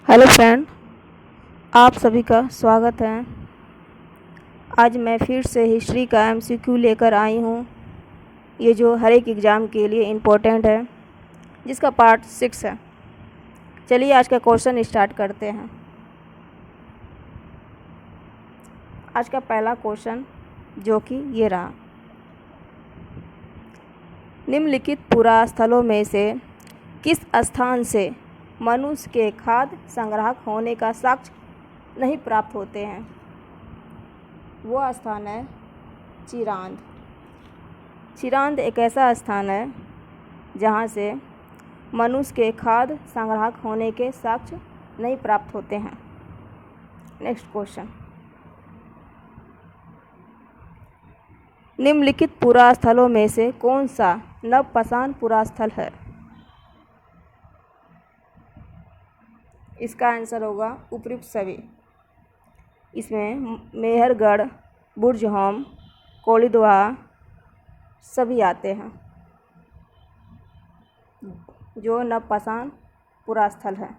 Hello friend, आप सभी का स्वागत है। आज मैं फिर से हिस्ट्री का एमसीक्यू लेकर आई हूँ। ये जो हर एक एग्ज़ाम के लिए इम्पोर्टेंट है, जिसका पार्ट 6 है। चलिए आज का क्वेश्चन स्टार्ट करते हैं। आज का पहला क्वेश्चन जो कि ये रहा, निम्नलिखित पुरास्थलों में से किस स्थान से मनुष्य के खाद्य संग्राहक होने का साक्ष्य नहीं प्राप्त होते हैं? वो स्थान है चिरांद। चिरांद एक ऐसा स्थान है जहाँ से मनुष्य के खाद्य संग्राहक होने के साक्ष्य नहीं प्राप्त होते हैं। नेक्स्ट क्वेश्चन, निम्नलिखित पुरास्थलों में से कौन सा नवपाषाण पुरास्थल है? इसका आंसर होगा उपयुक्त सभी। इसमें मेहरगढ़, बुर्जहोम, कोलीदोहा सभी आते हैं जो नवपाषाण पुरास्थल है।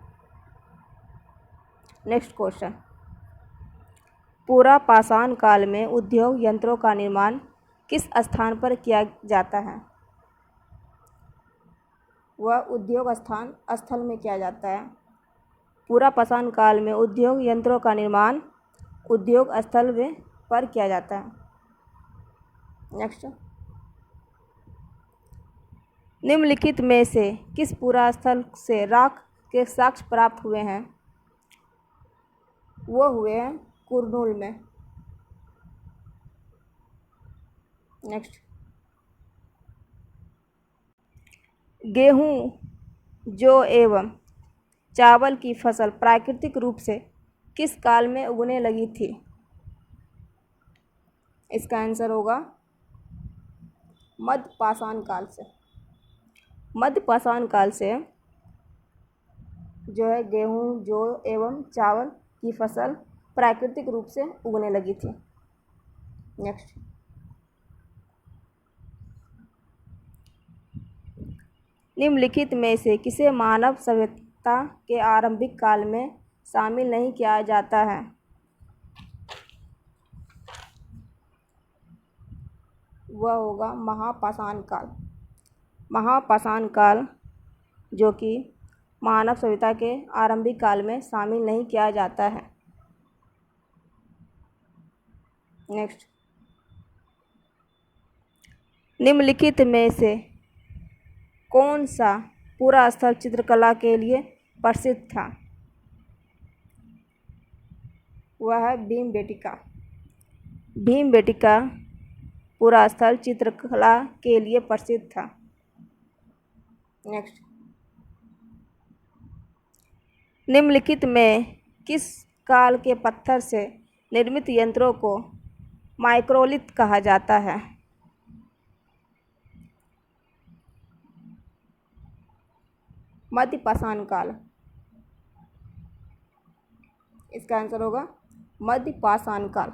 नेक्स्ट क्वेश्चन, पुरापाषाण काल में उद्योग यंत्रों का निर्माण किस स्थान पर किया जाता है? वह उद्योग स्थल में किया जाता है। पुरापाषाण काल में उद्योग यंत्रों का निर्माण उद्योग स्थल पर किया जाता है। नेक्स्ट, निम्नलिखित में से किस पुरास्थल से राख के साक्ष्य प्राप्त हुए हैं? वो हुए हैं कुरनूल में। नेक्स्ट, गेहूँ, जौ एवं चावल की फसल प्राकृतिक रूप से किस काल में उगने लगी थी? इसका आंसर होगा मध्यपाषाण काल से। मध्यपाषाण काल से जो है गेहूँ, जौ एवं चावल की फसल प्राकृतिक रूप से उगने लगी थी। नेक्स्ट, निम्नलिखित में से किसे मानव सभ्यता के आरंभिक काल में शामिल नहीं किया जाता है? वह होगा महापाषाण काल। महापाषाण काल जो कि मानव सभ्यता के आरंभिक काल में शामिल नहीं किया जाता है। नेक्स्ट, निम्नलिखित में से कौन सा पूरा स्थल चित्रकला के लिए प्रसिद्ध था? वह है भीमबेटका। भीमबेटका पूरा स्थल चित्रकला के लिए प्रसिद्ध था। नेक्स्ट, निम्नलिखित में किस काल के पत्थर से निर्मित यंत्रों को माइक्रोलिथ कहा जाता है? मध्यपाषाण काल। इसका आंसर होगा मध्यपाषाण काल।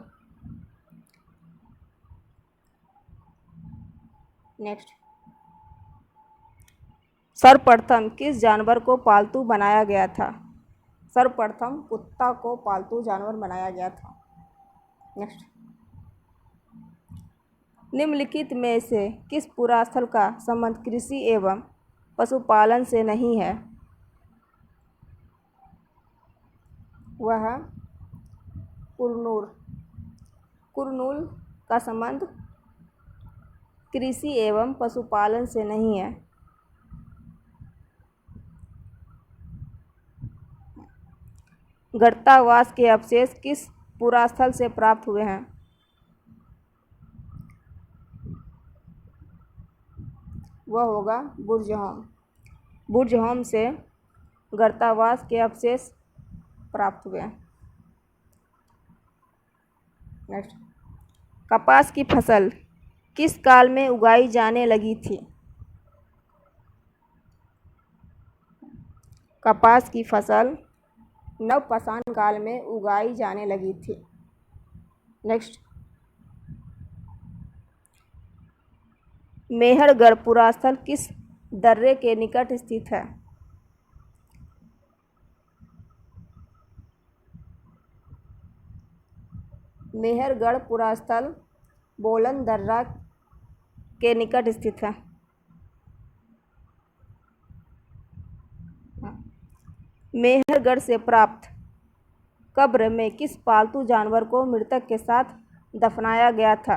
नेक्स्ट, सर्वप्रथम किस जानवर को पालतू बनाया गया था? सर्वप्रथम कुत्ता को पालतू जानवर बनाया गया था। नेक्स्ट, निम्नलिखित में से किस पुरास्थल का संबंध कृषि एवं पशुपालन से नहीं है? वह है कुरनूल। कुरनूल का संबंध कृषि एवं पशुपालन से नहीं है। गर्तावास के अवशेष किस पुरास्थल से प्राप्त हुए हैं? वह होगा बुर्जहोम। बुर्जहोम से गर्तावास के अवशेष प्राप्त हुए हैं। नेक्स्ट, कपास की फसल किस काल में उगाई जाने लगी थी? कपास की फसल नवपाषाण काल में उगाई जाने लगी थी। नेक्स्ट, मेहरगढ़ पुरास्थल किस दर्रे के निकट स्थित है? मेहरगढ़ पुरास्थल बोलन दर्रा के निकट स्थित है। मेहरगढ़ से प्राप्त कब्र में किस पालतू जानवर को मृतक के साथ दफनाया गया था?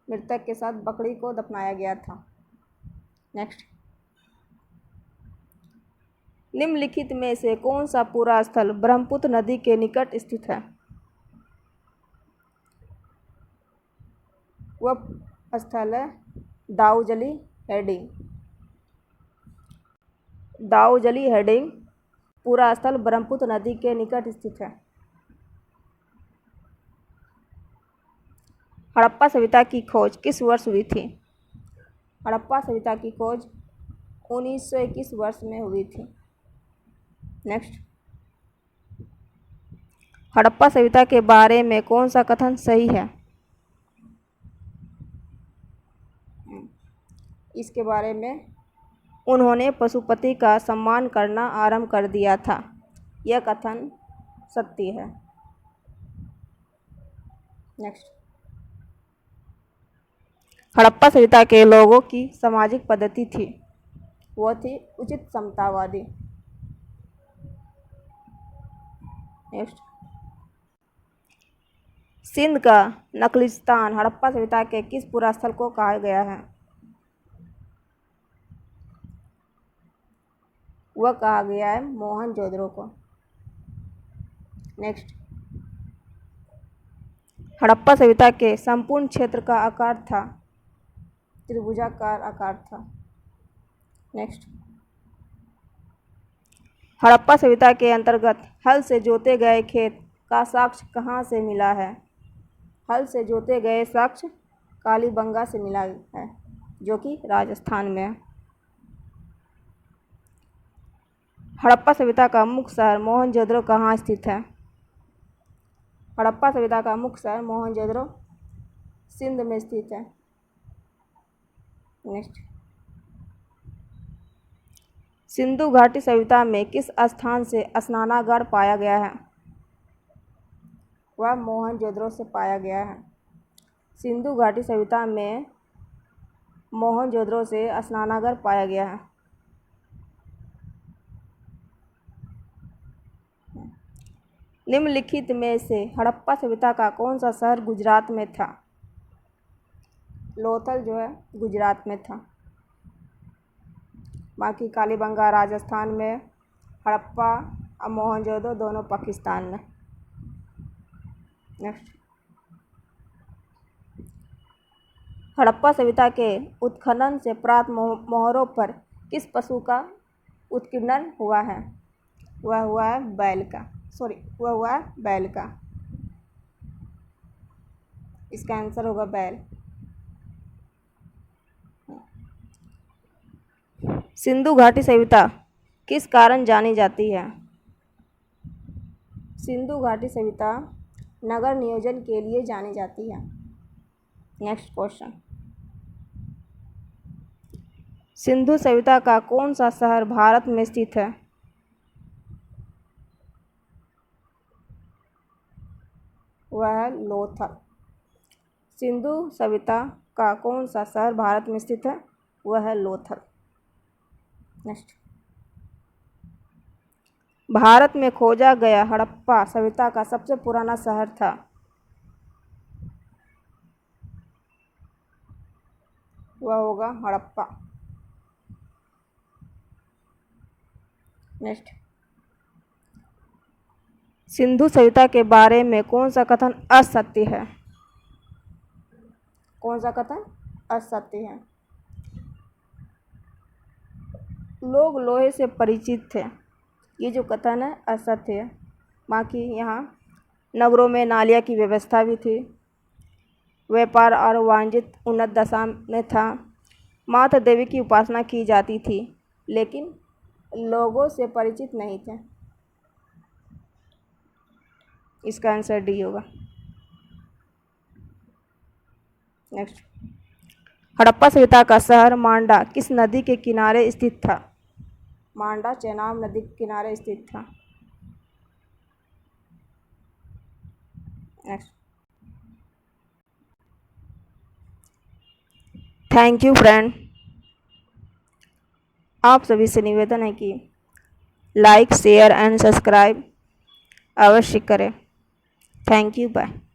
मृतक के साथ बकरी को दफनाया गया था। नेक्स्ट, निम्नलिखित में से कौन सा पूरा स्थल ब्रह्मपुत्र नदी के निकट स्थित है? वह स्थल है दाऊजली हेडिंग। दाऊजली हेडिंग पूरा स्थल ब्रह्मपुत्र नदी के निकट स्थित है। हड़प्पा सभ्यता की खोज किस वर्ष हुई थी? हड़प्पा सभ्यता की खोज 1921 वर्ष में हुई थी। नेक्स्ट, हड़प्पा सभ्यता के बारे में कौन सा कथन सही है? इसके बारे में उन्होंने पशुपति का सम्मान करना आरंभ कर दिया था। यह कथन सत्य है। नेक्स्ट, हड़प्पा सभ्यता के लोगों की सामाजिक पद्धति थी, वो थी उचित समतावादी। नेक्स्ट, सिंध का नखलिस्तान हड़प्पा सभ्यता के किस पुरास्थल को कहा गया है? वह कहा गया है मोहनजोदड़ो को। नेक्स्ट, हड़प्पा सभ्यता के संपूर्ण क्षेत्र का आकार था त्रिभुजाकार आकार था। नेक्स्ट, हड़प्पा सभ्यता के अंतर्गत हल से जोते गए खेत का साक्ष्य कहाँ से मिला है? हल से जोते गए साक्ष्य कालीबंगा से मिला है, जो कि राजस्थान में है। हड़प्पा सभ्यता का मुख्य शहर मोहनजोदड़ो कहाँ स्थित है? हड़प्पा सभ्यता का मुख्य शहर मोहनजोदड़ो सिंध में स्थित है। नेक्स्ट, सिंधु घाटी सभ्यता में किस स्थान से स्नानागार पाया गया है? वह मोहनजोदड़ो से पाया गया है। सिंधु घाटी सभ्यता में मोहनजोदड़ो से स्नानागार पाया गया है। निम्नलिखित में से हड़प्पा सभ्यता का कौन सा शहर गुजरात में था? लोथल जो है गुजरात में था। बाकी कालीबंगा राजस्थान में, हड़प्पा और मोहनजोदड़ो दोनों पाकिस्तान में। नेक्स्ट, हड़प्पा सभ्यता के उत्खनन से प्राप्त मोहरों पर किस पशु का उत्कीर्णन हुआ है? वह हुआ है बैल का। इसका आंसर होगा बैल। सिंधु घाटी सभ्यता किस कारण जानी जाती है? सिंधु घाटी सभ्यता नगर नियोजन के लिए जानी जाती है। नेक्स्ट क्वेश्चन, सिंधु सभ्यता का कौन सा शहर भारत में स्थित है? वह है लोथल। सिंधु सभ्यता का कौन सा शहर भारत में स्थित है? वह है लोथल। नेक्स्ट, भारत में खोजा गया हड़प्पा सभ्यता का सबसे पुराना शहर था। वह होगा हड़प्पा। नेक्स्ट, सिंधु सभ्यता के बारे में कौन सा कथन असत्य है? कौन सा कथन असत्य है? लोग लोहे से परिचित थे, ये जो कथन है असत्य है। बाकी यहाँ नगरों में नालिया की व्यवस्था भी थी, व्यापार और वाणिज्य उन्नत दशा में था, माता देवी की उपासना की जाती थी, लेकिन लोगों से परिचित नहीं थे। इसका आंसर डी होगा। नेक्स्ट, हड़प्पा सभ्यता का शहर मांडा किस नदी के किनारे स्थित था? मांडा चेनाब नदी के किनारे स्थित था। नेक्स्ट। Thank you friend. आप सभी से निवेदन है कि लाइक शेयर एंड सब्सक्राइब अवश्य करें। Thank you, bye.